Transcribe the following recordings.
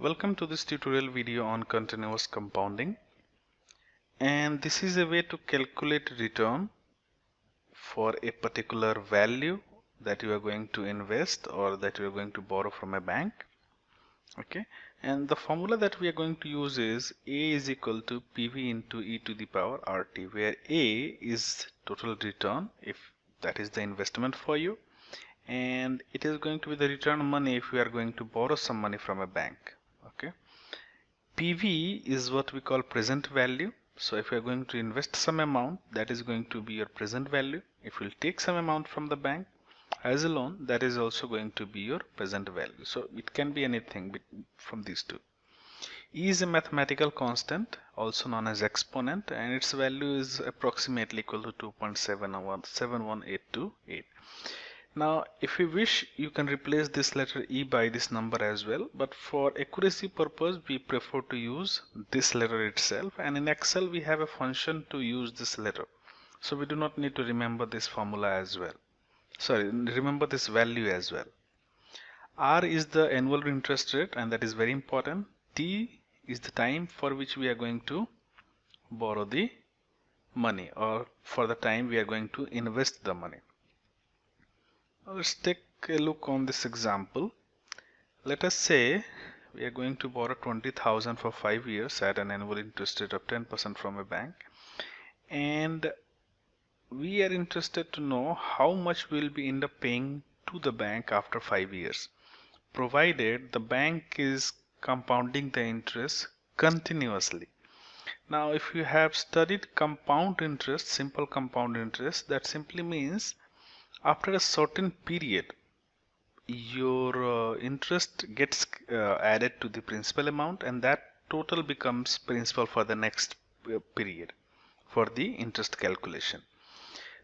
Welcome to this tutorial video on continuous compounding, and this is a way to calculate return for a particular value that you are going to invest or that you are going to borrow from a bank. Okay, and the formula that we are going to use is A is equal to PV into e to the power RT, where A is total return if that is the investment for you, and it is going to be the return money if you are going to borrow some money from a bank. Okay, PV is what we call present value. So if you are going to invest some amount, that is going to be your present value. If you will take some amount from the bank as a loan, that is also going to be your present value. So it can be anything from these two. E is a mathematical constant, also known as exponent, and its value is approximately equal to 2.71828. Now, if you wish, you can replace this letter E by this number as well, but for accuracy purpose, we prefer to use this letter itself, and in Excel we have a function to use this letter. So we do not need to remember this formula as well. Sorry, remember this value as well. R is the annual interest rate, and that is very important. T is the time for which we are going to borrow the money, or for the time we are going to invest the money. Let's take a look on this example. Let us say we are going to borrow 20,000 for 5 years at an annual interest rate of 10% from a bank, and we are interested to know how much we will be end up paying to the bank after 5 years, provided the bank is compounding the interest continuously. Now, if you have studied compound interest, simple compound interest, that simply means after a certain period your interest gets added to the principal amount, and that total becomes principal for the next period for the interest calculation.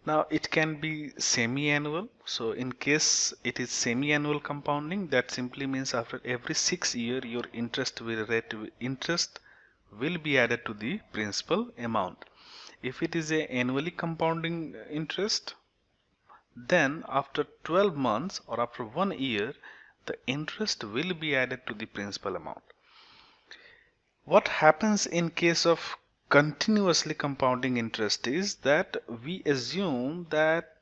Now it can be semi-annual. So in case it is semi-annual compounding, that simply means after every 6 years your interest will be added to the principal amount. If it is a annually compounding interest, then after 12 months or after 1 year, the interest will be added to the principal amount. What happens in case of continuously compounding interest is that we assume that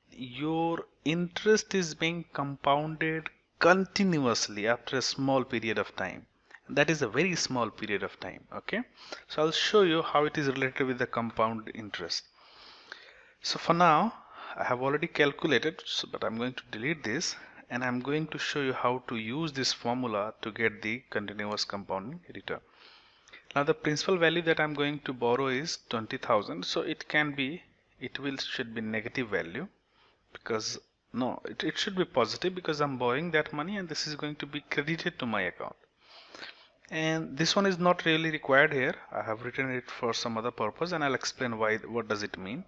your interest is being compounded continuously after a small period of time. That is a very small period of time. Okay, so I'll show you how it is related with the compound interest. So for now, I have already calculated, but I'm going to delete this, and I'm going to show you how to use this formula to get the continuous compounding return. Now the principal value that I'm going to borrow is 20,000, so it should be negative value, because no, it should be positive because I'm borrowing that money and this is going to be credited to my account. And this one is not really required here. I have written it for some other purpose, and I'll explain what does it mean.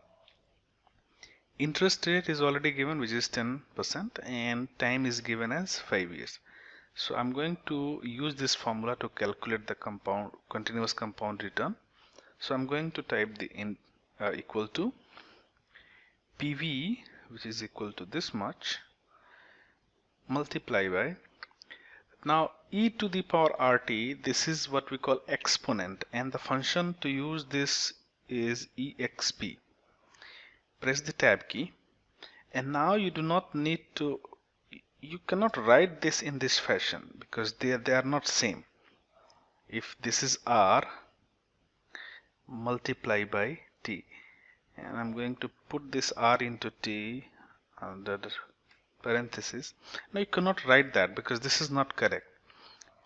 Interest rate is already given, which is 10%, and time is given as 5 years. So I'm going to use this formula to calculate the continuous compound return. So I'm going to type the equal to PV, which is equal to this much, multiply by, now e to the power RT, this is what we call exponent, and the function to use this is exp. Press the tab key, and now you do not need to, you cannot write this in this fashion because they are not same. If this is R, multiply by T, and I'm going to put this R into T under the parenthesis. Now you cannot write that because this is not correct.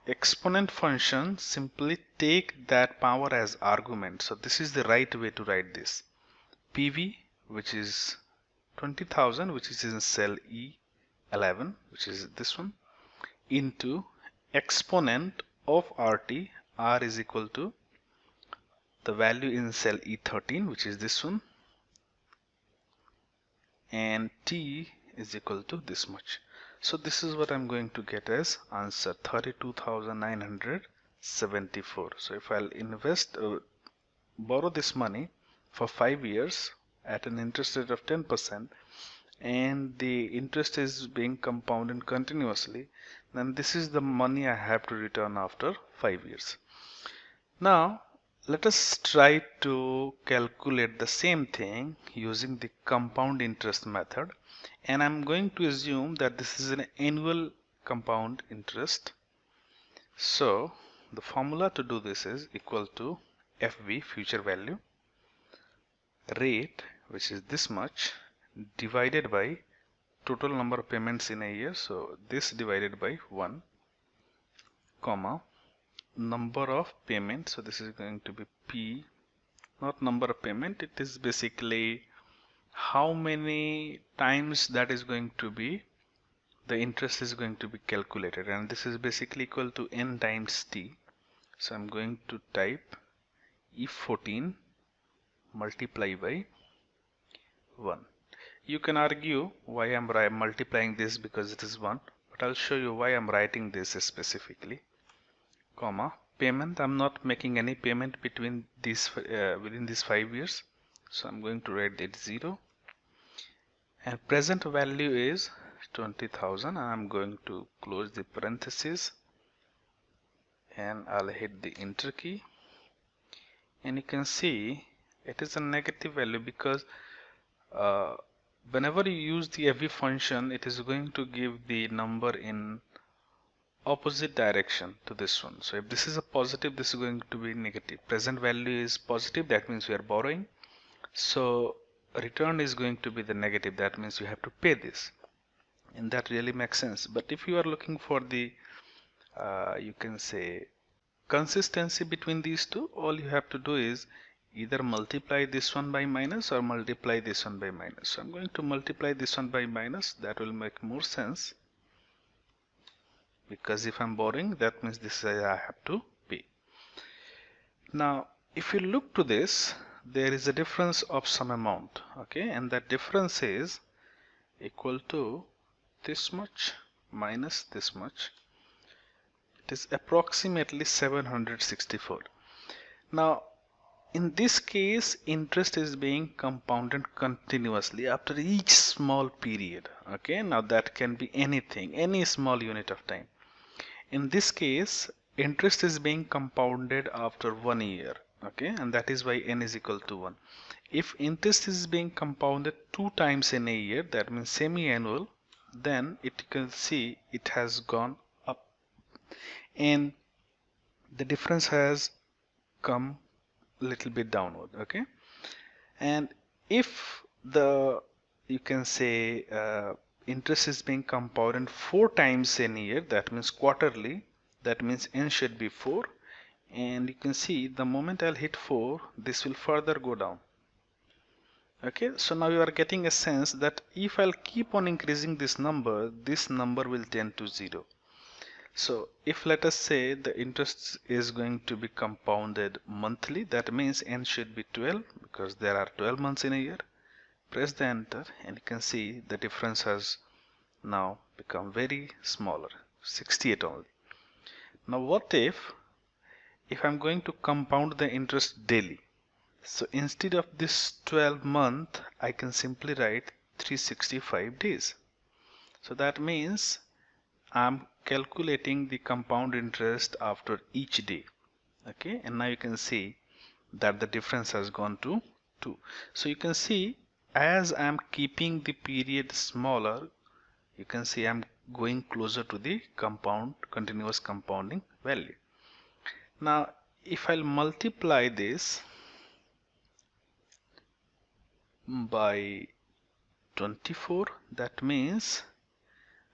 Exponent function simply take that power as argument. So this is the right way to write this. PV, which is 20,000, which is in cell E11, which is this one, into exponent of RT. R is equal to the value in cell E13, which is this one, and T is equal to this much. So this is what I'm going to get as answer, 32,974. So if I'll borrow this money for 5 years at an interest rate of 10%, and the interest is being compounded continuously, then this is the money I have to return after 5 years. Now let us try to calculate the same thing using the compound interest method, and I'm going to assume that this is an annual compound interest. So the formula to do this is equal to FV, future value, rate, which is this much, divided by total number of payments in a year, so this divided by 1, comma, number of payments, so this is going to be P, not number of payment, it is basically how many times that is going to be, the interest is going to be calculated, and this is basically equal to n times t. So I'm going to type E14 multiply by 1. You can argue why I'm multiplying this because it is 1, but I'll show you why I'm writing this specifically. Comma, payment, I'm not making any payment between these within these 5 years, so I'm going to write that 0, and present value is 20,000, and I'm going to close the parenthesis and I'll hit the enter key, and you can see it is a negative value because whenever you use the FV function, it is going to give the number in opposite direction to this one. So if this is a positive, this is going to be negative. Present value is positive, that means we are borrowing, so return is going to be the negative, that means you have to pay this, and that really makes sense. But if you are looking for the you can say consistency between these two, all you have to do is either multiply this one by minus or multiply this one by minus. So I'm going to multiply this one by minus, that will make more sense, because if I'm borrowing, that means this I have to pay. Now if you look to this, there is a difference of some amount, okay, and that difference is equal to this much minus this much. It is approximately 764. Now in this case, interest is being compounded continuously after each small period, okay. Now that can be anything, any small unit of time. In this case, interest is being compounded after 1 year, okay, and that is why n is equal to 1. If interest is being compounded 2 times in a year, that means semi-annual, then it can see it has gone up, and the difference has come a little bit downward, okay. And if the, you can say interest is being compounded 4 times in a year, that means quarterly, that means n should be 4, and you can see the moment I'll hit 4, this will further go down, okay. So now you are getting a sense that if I'll keep on increasing this number will tend to 0. So if let us say the interest is going to be compounded monthly, that means n should be 12 because there are 12 months in a year. Press the enter and you can see the difference has now become very smaller, 68 only. Now what if I'm going to compound the interest daily? So instead of this 12 month, I can simply write 365 days. So that means I'm calculating the compound interest after each day, okay, and now you can see that the difference has gone to 2. So you can see as I'm keeping the period smaller, you can see I'm going closer to the continuous compounding value. Now if I'll multiply this by 24, that means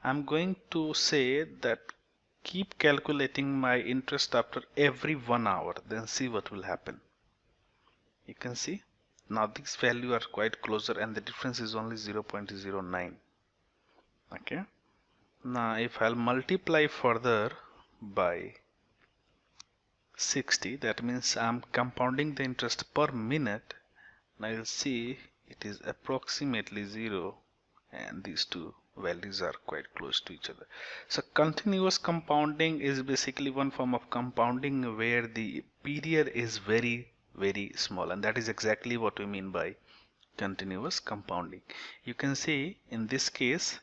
I'm going to say that keep calculating my interest after every 1 hour, then see what will happen. You can see now these values are quite closer and the difference is only 0.09. Okay, now if I'll multiply further by 60, that means I'm compounding the interest per minute. Now you'll see it is approximately 0 and these two values are quite close to each other. So continuous compounding is basically one form of compounding where the period is very small, and that is exactly what we mean by continuous compounding. You can see in this case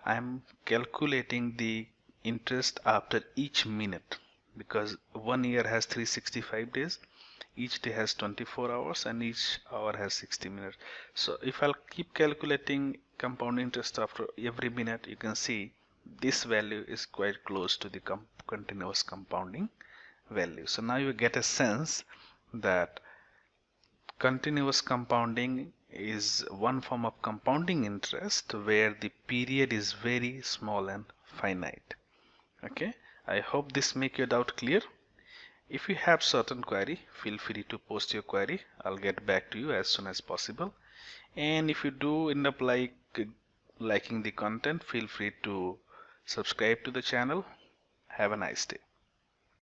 I am calculating the interest after each minute, because 1 year has 365 days, each day has 24 hours, and each hour has 60 minutes. So if I'll keep calculating compound interest after every minute, you can see this value is quite close to the continuous compounding value. So now you get a sense that continuous compounding is one form of compounding interest where the period is very small and finite. Okay, I hope this make your doubt clear. If you have certain query, feel free to post your query. I'll get back to you as soon as possible. And if you do end up liking the content, feel free to subscribe to the channel. Have a nice day.